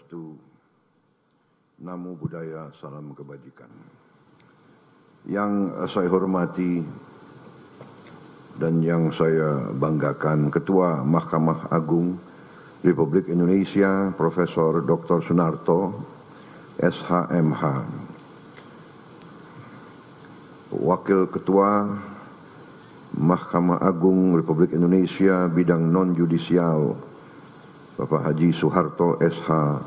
Swastiastu, Namo Buddhaya, salam kebajikan. Yang saya hormati dan yang saya banggakan, Ketua Mahkamah Agung Republik Indonesia, Profesor Dr. Sunarto, SHMH. Wakil Ketua Mahkamah Agung Republik Indonesia bidang non-judisial, Bapak Haji Soeharto SHMH.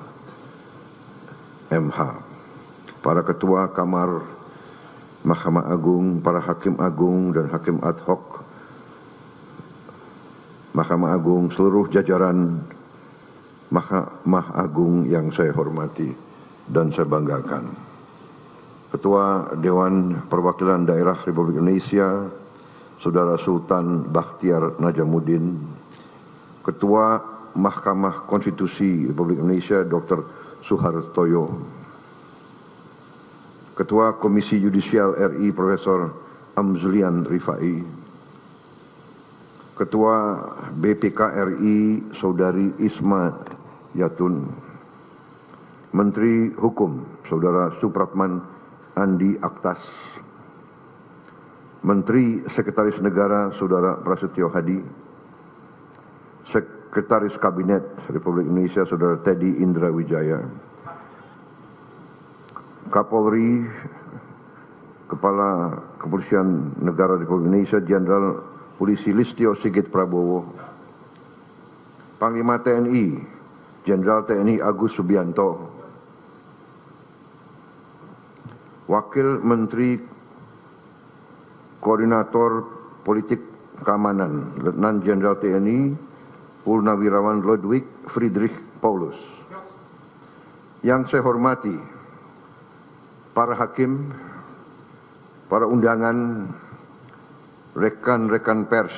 Para Ketua Kamar Mahkamah Agung, para Hakim Agung dan Hakim Ad Hoc Mahkamah Agung, seluruh jajaran Mahkamah Agung yang saya hormati dan saya banggakan. Ketua Dewan Perwakilan Daerah Republik Indonesia, Saudara Sultan Bakhtiar Najamuddin, Ketua Mahkamah Konstitusi Republik Indonesia, Dr. Suhartoyo, Ketua Komisi Yudisial RI, Profesor Amzulian Rifai, Ketua BPK RI, Saudari Isma Yatun, Menteri Hukum, Saudara Supratman Andi Aktas, Menteri Sekretaris Negara, Saudara Prasetyo Hadi, Sekretaris Kabinet Republik Indonesia, Saudara Teddy Indra Wijaya, Kapolri, Kepala Kepolisian Negara Republik Indonesia, Jenderal Polisi Listio Sigit Prabowo, Panglima TNI, Jenderal TNI Agus Subianto, Wakil Menteri Koordinator Politik Keamanan, Letnan Jenderal TNI Purnawirawan Ludwig Friedrich Paulus. Yang saya hormati para hakim, para undangan, rekan-rekan pers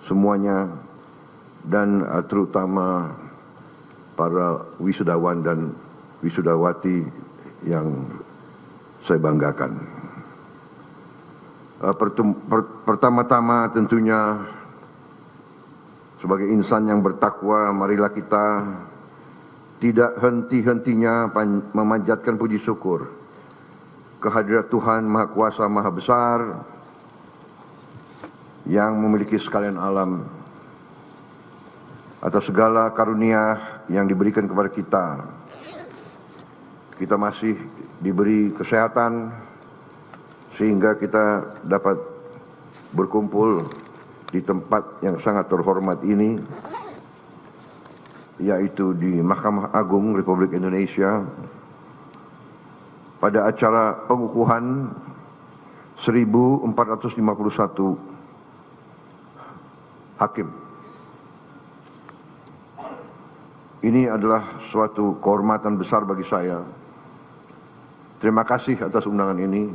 semuanya, dan terutama para wisudawan dan wisudawati yang saya banggakan. Pertama-tama tentunya sebagai insan yang bertakwa, marilah kita tidak henti-hentinya memanjatkan puji syukur kehadirat Tuhan Maha Kuasa, Maha Besar, yang memiliki sekalian alam, atas segala karunia yang diberikan kepada kita. Kita masih diberi kesehatan sehingga kita dapat berkumpul di tempat yang sangat terhormat ini, yaitu di Mahkamah Agung Republik Indonesia, pada acara pengukuhan 1451 hakim. Ini adalah suatu kehormatan besar bagi saya. Terima kasih atas undangan ini.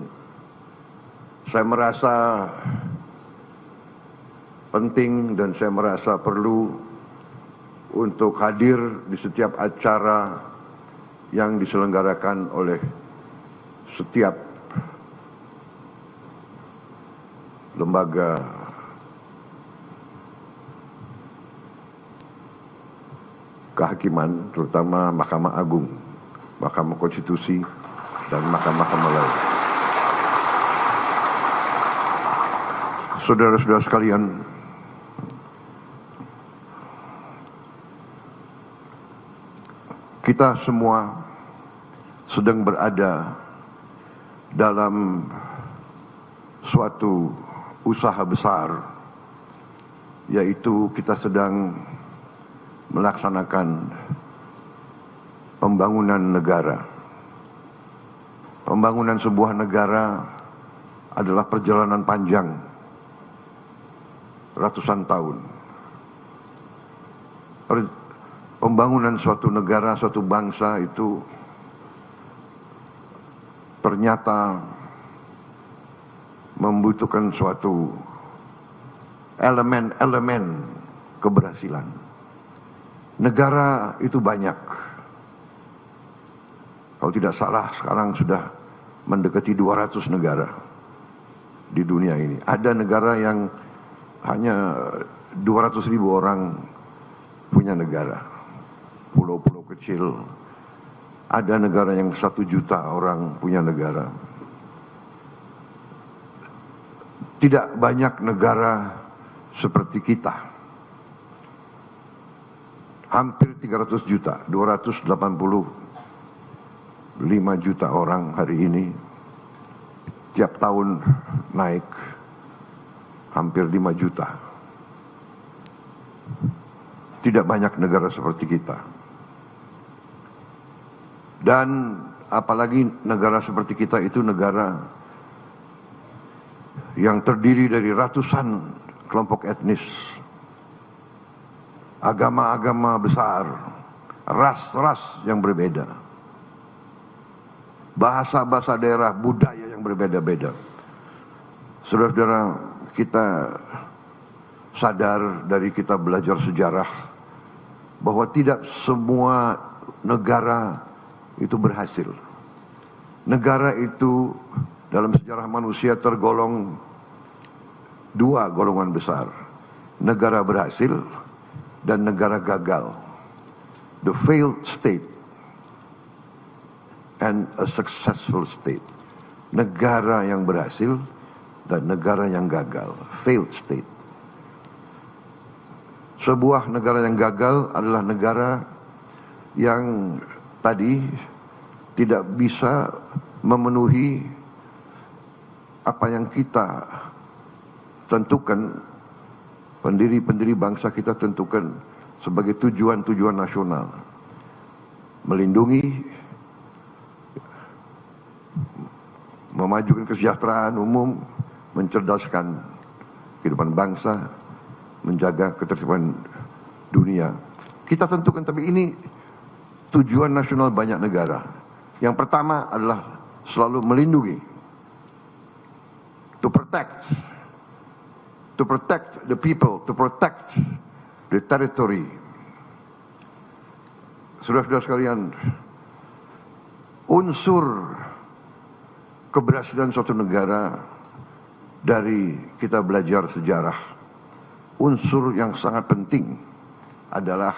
Saya merasa penting dan saya merasa perlu untuk hadir di setiap acara yang diselenggarakan oleh setiap lembaga kehakiman, terutama Mahkamah Agung, Mahkamah Konstitusi, dan Mahkamah lain. Saudara-saudara sekalian, kita semua sedang berada dalam suatu usaha besar, yaitu kita sedang melaksanakan pembangunan negara. Pembangunan sebuah negara adalah perjalanan panjang, ratusan tahun. Pembangunan suatu negara, suatu bangsa itu ternyata membutuhkan suatu elemen-elemen keberhasilan. Negara itu banyak. Kalau tidak salah sekarang sudah mendekati 200 negara di dunia ini. Ada negara yang hanya 200.000 orang punya negara. Pulau-pulau kecil, Ada negara yang 1 juta orang punya negara. Tidak banyak negara seperti kita. Hampir 300 juta, 285 juta orang hari ini. Tiap tahun naik hampir 5 juta. Tidak banyak negara seperti kita. Dan apalagi negara seperti kita itu negara yang terdiri dari ratusan kelompok etnis, agama-agama besar, ras-ras yang berbeda, bahasa-bahasa daerah, budaya yang berbeda-beda. Saudara-saudara, kita sadar dari kita belajar sejarah bahwa tidak semua negara itu berhasil. Negara itu dalam sejarah manusia tergolong 2 golongan besar. Negara berhasil dan negara gagal. The failed state and a successful state. Negara yang berhasil dan negara yang gagal. Failed state. Sebuah negara yang gagal adalah negara yang tadi tidak bisa memenuhi apa yang kita tentukan, pendiri-pendiri bangsa kita tentukan sebagai tujuan-tujuan nasional. Melindungi, memajukan kesejahteraan umum, mencerdaskan kehidupan bangsa, menjaga ketertiban dunia. Kita tentukan, tapi ini tujuan nasional banyak negara. Yang pertama adalah selalu melindungi, to protect the people, to protect the territory. Saudara-saudara sekalian, unsur keberhasilan suatu negara dari kita belajar sejarah, unsur yang sangat penting adalah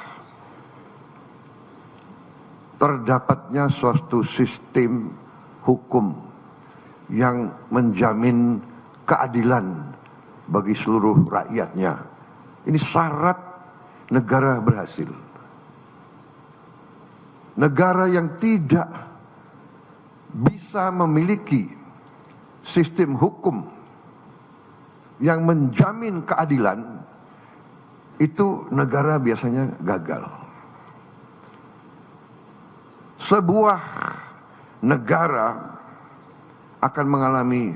terdapatnya suatu sistem hukum yang menjamin keadilan bagi seluruh rakyatnya. Ini syarat negara berhasil. Negara yang tidak bisa memiliki sistem hukum yang menjamin keadilan, itu negara biasanya gagal. Sebuah negara akan mengalami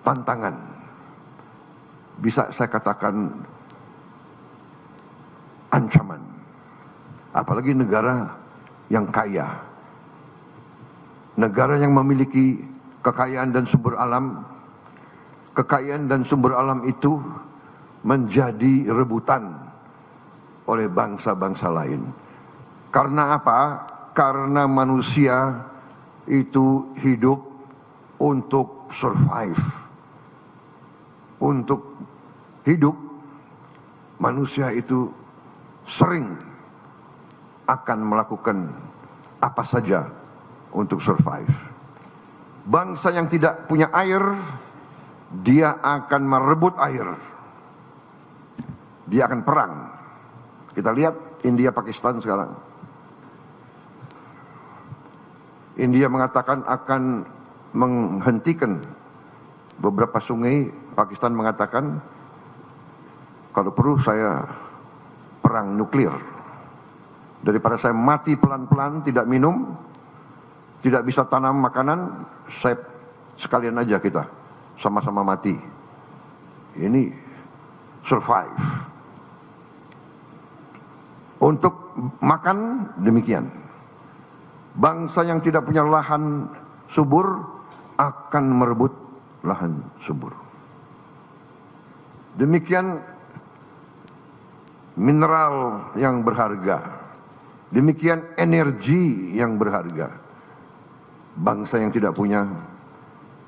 tantangan, bisa saya katakan ancaman, apalagi negara yang kaya, negara yang memiliki kekayaan dan sumber alam. Kekayaan dan sumber alam itu menjadi rebutan oleh bangsa-bangsa lain. Karena apa? Karena manusia itu hidup untuk survive. Untuk hidup, manusia itu sering akan melakukan apa saja untuk survive. Bangsa yang tidak punya air, dia akan merebut air. Dia akan perang. Kita lihat India Pakistan sekarang. India mengatakan akan menghentikan beberapa sungai. Pakistan mengatakan kalau perlu saya perang nuklir. Daripada saya mati pelan-pelan, tidak minum, tidak bisa tanam makanan, saya sekalian aja kita sama-sama mati. Ini survive. Untuk makan demikian. Bangsa yang tidak punya lahan subur akan merebut lahan subur. Demikian mineral yang berharga. Demikian energi yang berharga. Bangsa yang tidak punya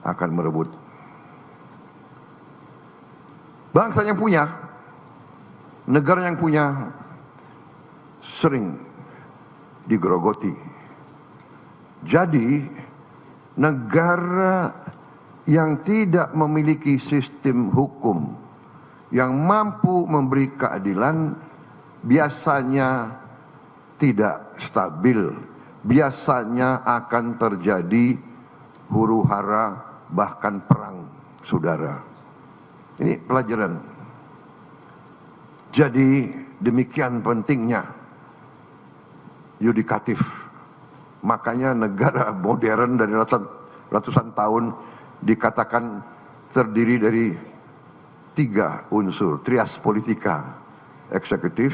akan merebut. Bangsa yang punya, negara yang punya sering digerogoti Jadi negara yang tidak memiliki sistem hukum yang mampu memberi keadilan biasanya tidak stabil, biasanya akan terjadi huru-hara bahkan perang, saudara. Ini pelajaran. Jadi demikian pentingnya yudikatif. Makanya negara modern dari ratusan tahun dikatakan terdiri dari 3 unsur, trias politika, eksekutif,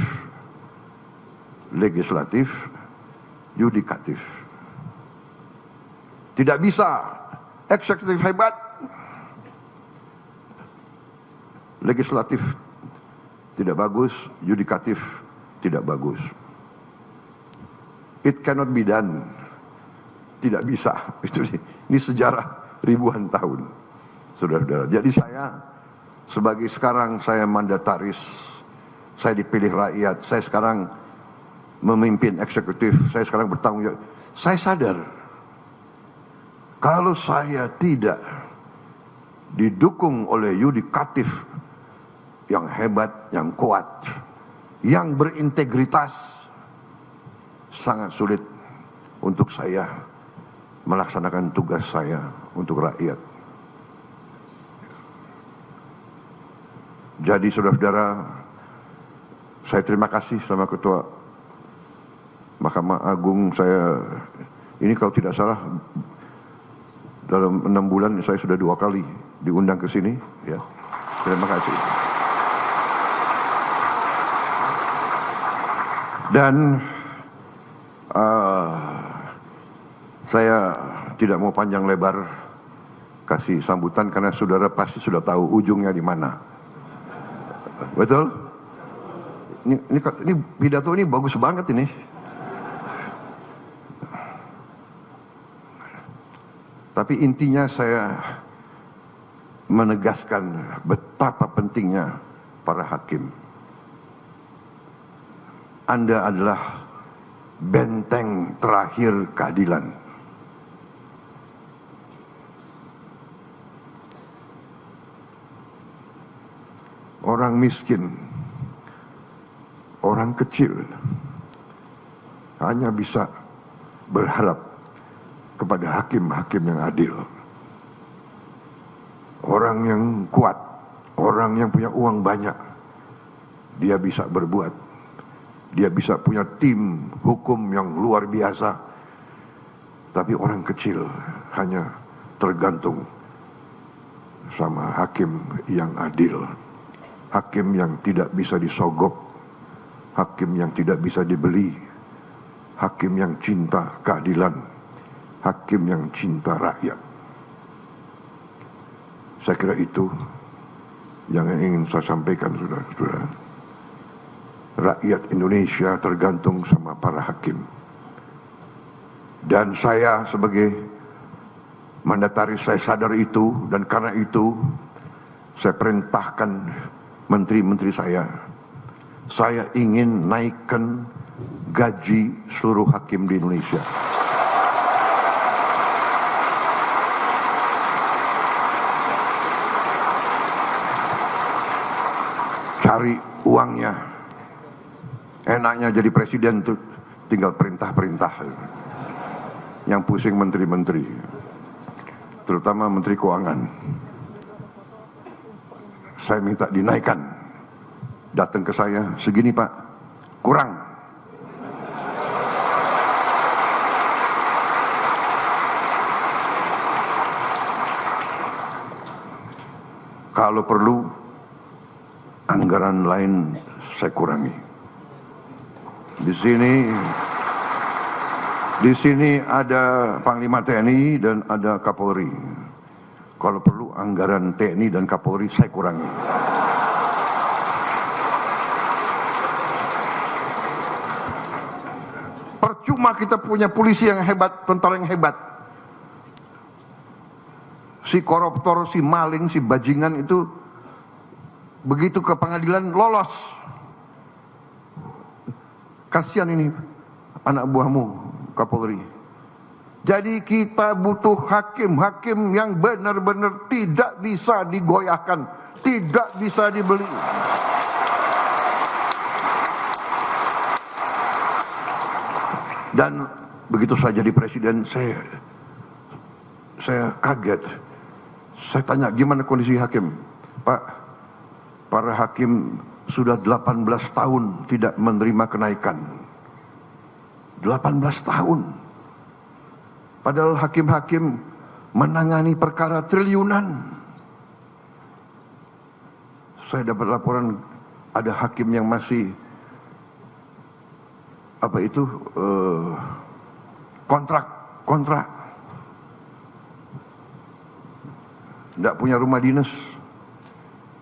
legislatif, yudikatif. Tidak bisa eksekutif hebat, legislatif tidak bagus, yudikatif tidak bagus. It cannot be done. Tidak bisa. Ini sejarah ribuan tahun, saudara-saudara. Jadi sekarang saya mandataris, saya dipilih rakyat, saya sekarang memimpin eksekutif, saya sekarang bertanggung jawab. Saya sadar, kalau saya tidak didukung oleh yudikatif yang hebat, yang kuat, yang berintegritas, sangat sulit untuk saya melaksanakan tugas saya untuk rakyat. Jadi saudara-saudara, saya terima kasih sama Ketua Mahkamah Agung. Saya ini kalau tidak salah dalam 6 bulan saya sudah 2 kali diundang ke sini, ya. Terima kasih. Dan saya tidak mau panjang lebar kasih sambutan karena saudara pasti sudah tahu ujungnya di mana. Betul? Ini pidato ini bagus banget ini. Tapi intinya saya menegaskan betapa pentingnya para hakim. Anda adalah benteng terakhir keadilan. Orang miskin, orang kecil hanya bisa berharap kepada hakim-hakim yang adil. Orang yang kuat, orang yang punya uang banyak, dia bisa berbuat. Dia bisa punya tim hukum yang luar biasa. Tapi orang kecil hanya tergantung sama hakim yang adil. Hakim yang tidak bisa disogok, hakim yang tidak bisa dibeli, hakim yang cinta keadilan, hakim yang cinta rakyat. Saya kira itu yang ingin saya sampaikan, saudara-saudara. Rakyat Indonesia tergantung sama para hakim. Dan saya sebagai mandataris, saya sadar itu, dan karena itu saya perintahkan menteri-menteri saya ingin naikkan gaji seluruh hakim di Indonesia. Cari uangnya. Enaknya jadi presiden tuh tinggal perintah-perintah. Yang pusing menteri-menteri, terutama menteri keuangan. Saya minta dinaikkan. Datang ke saya, segini Pak, kurang. Kalau perlu, anggaran lain saya kurangi. Di sini ada Panglima TNI dan ada Kapolri. Kalau perlu anggaran TNI dan Kapolri saya kurangi. Percuma kita punya polisi yang hebat, tentara yang hebat. Si koruptor, si maling, si bajingan itu begitu ke pengadilan lolos. Kasihan ini anak buahmu Kapolri. Jadi kita butuh hakim-hakim yang benar-benar tidak bisa digoyahkan, tidak bisa dibeli. Dan begitu saya jadi presiden, saya kaget. Saya tanya, gimana kondisi hakim? Pak, para hakim sudah 18 tahun tidak menerima kenaikan. 18 tahun. Padahal hakim-hakim menangani perkara triliunan. Saya dapat laporan ada hakim yang masih kontrak tidak punya rumah dinas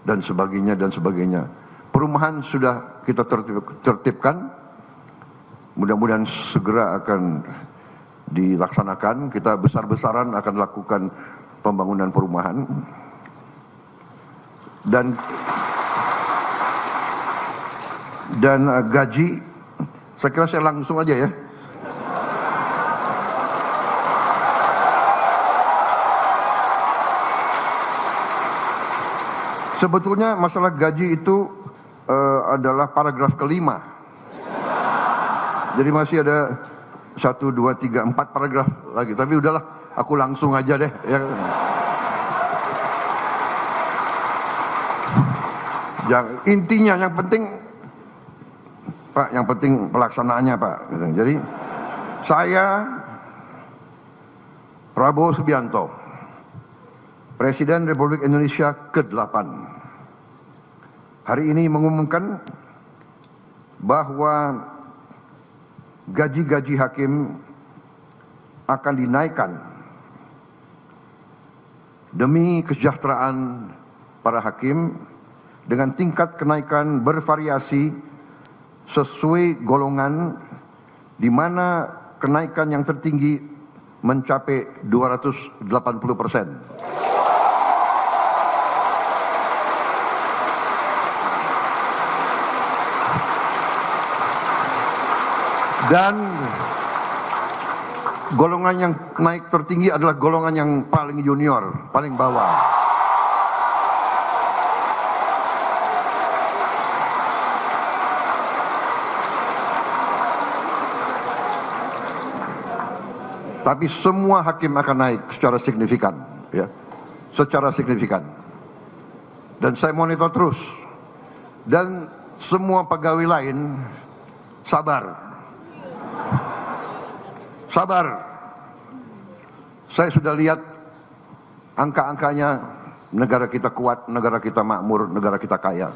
dan sebagainya. Perumahan sudah kita tertibkan, mudah-mudahan segera akan dilaksanakan. Kita besar-besaran akan lakukan pembangunan perumahan dan gaji. Saya kira saya langsung aja ya. Sebetulnya masalah gaji itu adalah paragraf kelima. Jadi masih ada 1, 2, 3, 4 paragraf lagi. Tapi udahlah, aku langsung aja deh. Ya. Intinya yang penting, Pak, yang penting pelaksanaannya, Pak. Jadi saya Prabowo Subianto, Presiden Republik Indonesia ke-8, hari ini mengumumkan bahwa gaji-gaji hakim akan dinaikkan demi kesejahteraan para hakim dengan tingkat kenaikan bervariasi sesuai golongan, di mana kenaikan yang tertinggi mencapai 280%. Dan golongan yang naik tertinggi adalah golongan yang paling junior, paling bawah. Tapi semua hakim akan naik secara signifikan, ya, secara signifikan. Dan saya monitor terus. Dan semua pegawai lain sabar. Sabar. Saya sudah lihat angka-angkanya, negara kita kuat, negara kita makmur, negara kita kaya.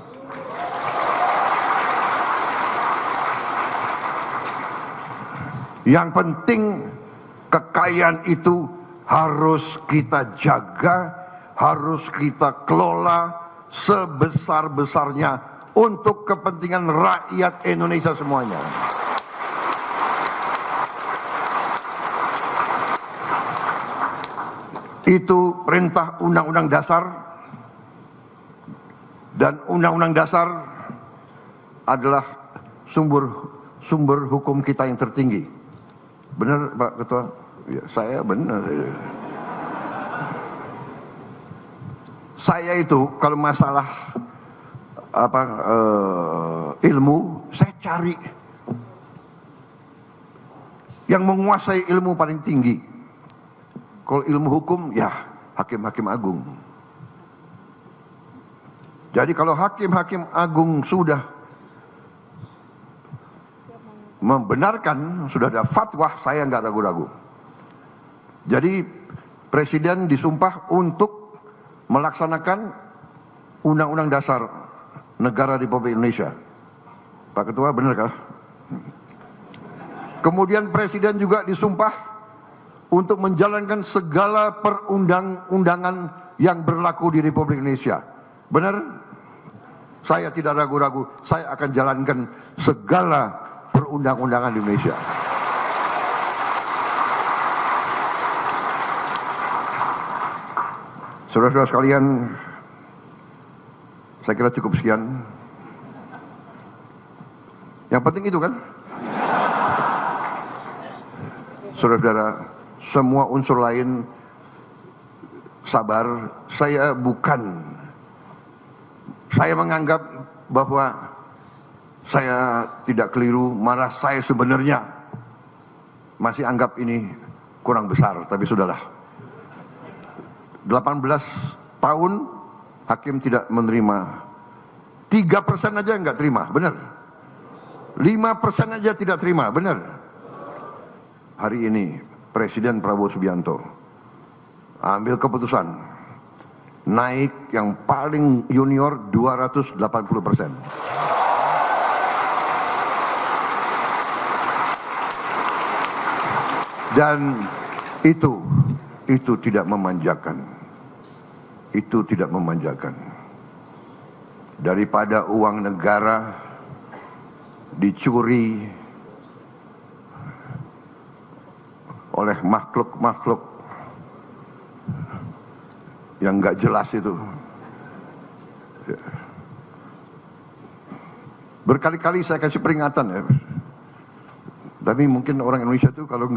Yang penting kekayaan itu harus kita jaga, harus kita kelola sebesar-besarnya untuk kepentingan rakyat Indonesia semuanya. Itu perintah Undang-Undang Dasar, dan Undang-Undang Dasar adalah sumber hukum kita yang tertinggi. Benar, Pak Ketua? Ya, saya benar. Saya itu kalau masalah ilmu, saya cari yang menguasai ilmu paling tinggi. Kalau ilmu hukum, ya hakim-hakim agung. Jadi kalau hakim-hakim agung sudah membenarkan, sudah ada fatwa, saya nggak ragu-ragu. Jadi Presiden disumpah untuk melaksanakan Undang-Undang Dasar Negara Republik Indonesia. Pak Ketua, benarkah? Kemudian Presiden juga disumpah untuk menjalankan segala perundang-undangan yang berlaku di Republik Indonesia. Benar? Saya tidak ragu-ragu, saya akan jalankan segala perundang-undangan di Indonesia. Saudara-saudara sekalian, saya kira cukup sekian. Yang penting itu kan, saudara-saudara, semua unsur lain sabar. Saya menganggap bahwa saya tidak keliru, malah saya sebenarnya masih anggap ini kurang besar, tapi sudahlah. 18 tahun hakim tidak menerima, 3% aja nggak terima, benar. 5% aja tidak terima, benar. Hari ini Presiden Prabowo Subianto ambil keputusan naik yang paling junior 280%. Dan itu tidak memanjakan. Itu tidak memanjakan. Daripada uang negara dicuri oleh makhluk-makhluk yang nggak jelas itu. Berkali-kali saya kasih peringatan ya. Tapi mungkin orang Indonesia itu kalau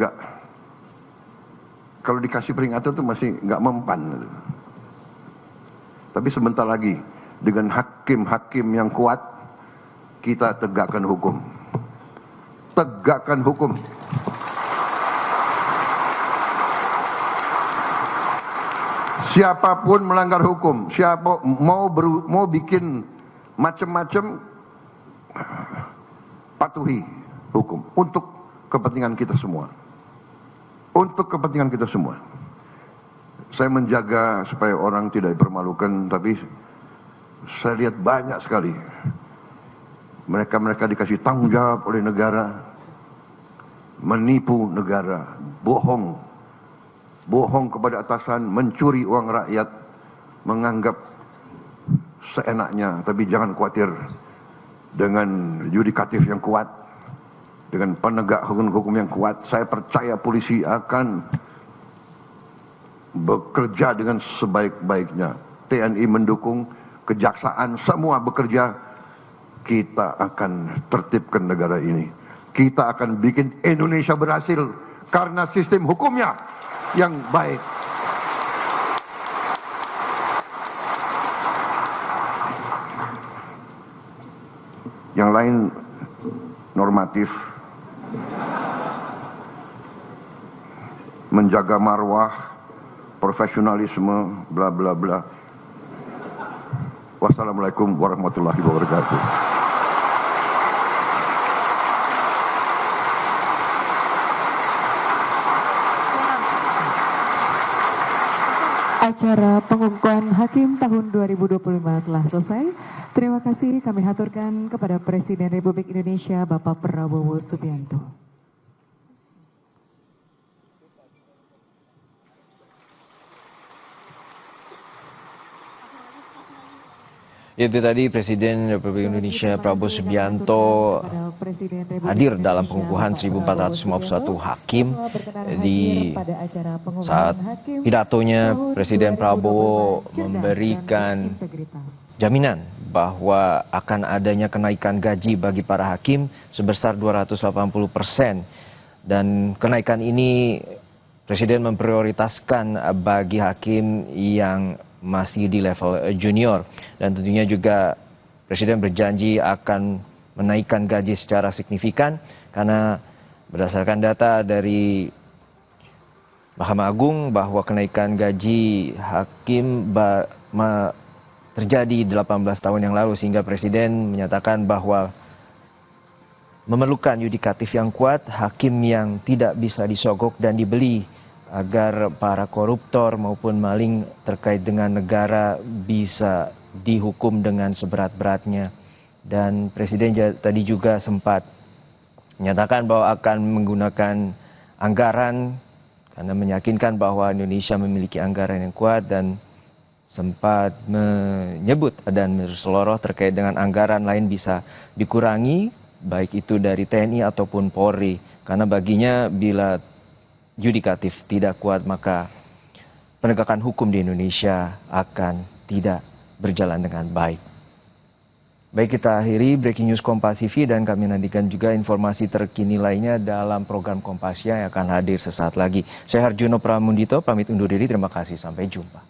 dikasih peringatan itu masih nggak mempan. Tapi sebentar lagi dengan hakim-hakim yang kuat kita tegakkan hukum. Tegakkan hukum. Siapapun melanggar hukum, siapa mau bikin macam-macam, patuhi hukum untuk kepentingan kita semua. Untuk kepentingan kita semua. Saya menjaga supaya orang tidak dipermalukan, tapi saya lihat banyak sekali mereka dikasih tanggung jawab oleh negara, menipu negara, bohong kepada atasan, mencuri uang rakyat, menganggap seenaknya. Tapi jangan khawatir, dengan yudikatif yang kuat, dengan penegak hukum yang kuat, saya percaya polisi akan bekerja dengan sebaik-baiknya. TNI mendukung, kejaksaan semua bekerja. Kita akan tertibkan negara ini. Kita akan bikin Indonesia berhasil karena sistem hukumnya yang baik. Yang lain normatif, menjaga marwah, profesionalisme, bla bla bla. Wassalamualaikum warahmatullahi wabarakatuh. Acara pengukuhan hakim tahun 2025 telah selesai. Terima kasih kami haturkan kepada Presiden Republik Indonesia Bapak Prabowo Subianto. Itu tadi Presiden Republik Indonesia Prabowo Subianto hadir dalam pengukuhan 1451 hakim. Di saat pidatonya Presiden Prabowo memberikan jaminan bahwa akan adanya kenaikan gaji bagi para hakim sebesar 280%, dan kenaikan ini Presiden memprioritaskan bagi hakim yang masih di level junior, dan tentunya juga Presiden berjanji akan menaikkan gaji secara signifikan karena berdasarkan data dari Mahkamah Agung bahwa kenaikan gaji hakim terjadi 18 tahun yang lalu, sehingga Presiden menyatakan bahwa memerlukan yudikatif yang kuat, hakim yang tidak bisa disogok dan dibeli, agar para koruptor maupun maling terkait dengan negara bisa dihukum dengan seberat-beratnya. Dan Presiden tadi juga sempat menyatakan bahwa akan menggunakan anggaran karena meyakinkan bahwa Indonesia memiliki anggaran yang kuat, dan sempat menyebut dan berseloroh terkait dengan anggaran lain bisa dikurangi, baik itu dari TNI ataupun Polri, karena baginya bila yudikatif tidak kuat maka penegakan hukum di Indonesia akan tidak berjalan dengan baik. Baik, kita akhiri Breaking News Kompas TV dan kami nantikan juga informasi terkini lainnya dalam program Kompasya yang akan hadir sesaat lagi. Saya Harjono Pramundito, pamit undur diri. Terima kasih, sampai jumpa.